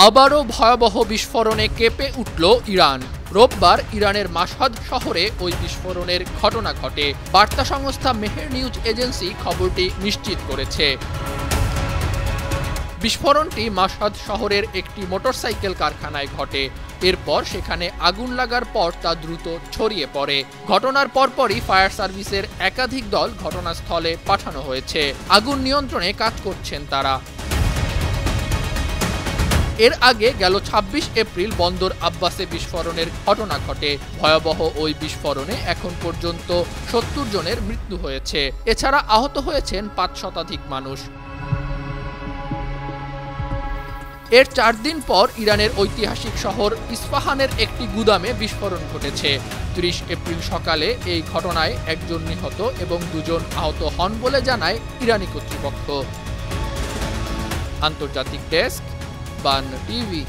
আবারও ভয়াবহ বিস্ফোরণে কেঁপে উঠল ইরান। রোববার ইরানের মাশহাদ শহরে ওই বিস্ফোরণের ঘটনা ঘটে। বার্তা সংস্থা মেহের নিউজ এজেন্সি খবরটি নিশ্চিত করেছে। বিস্ফোরণটি মাশহাদ শহরের একটি মোটরসাইকেল কারখানায় ঘটে। এরপর সেখানে আগুন লাগার পর তা দ্রুত ছড়িয়ে পড়ে। ঘটনার পরপরই ফায়ার সার্ভিসের একাধিক দল ঘটনাস্থলে পাঠানো হয়েছে। আগুন নিয়ন্ত্রণে কাজ করছেন তারা। এর আগে গেল ২৬ এপ্রিল বন্দর আব্বাসে বিস্ফোরণের ঘটনা ঘটে। ভয়াবহ ওই বিস্ফোরণে এখন পর্যন্ত ৭০ জনের মৃত্যু হয়েছে। এছাড়া আহত হয়েছেন ৫ শতাধিক মানুষ। এর ৪ দিন পর ইরানের ঐতিহাসিক শহর ইস্পাহানের একটি গুদামে বিস্ফোরণ ঘটেছে। ৩০ এপ্রিল সকালে এই ঘটনায় একজন নিহত এবং ২ জন আহত হন বলে জানায় ইরানি কর্তৃপক্ষ। আন্তর্জাতিক ডেস্ক, বান টিভি।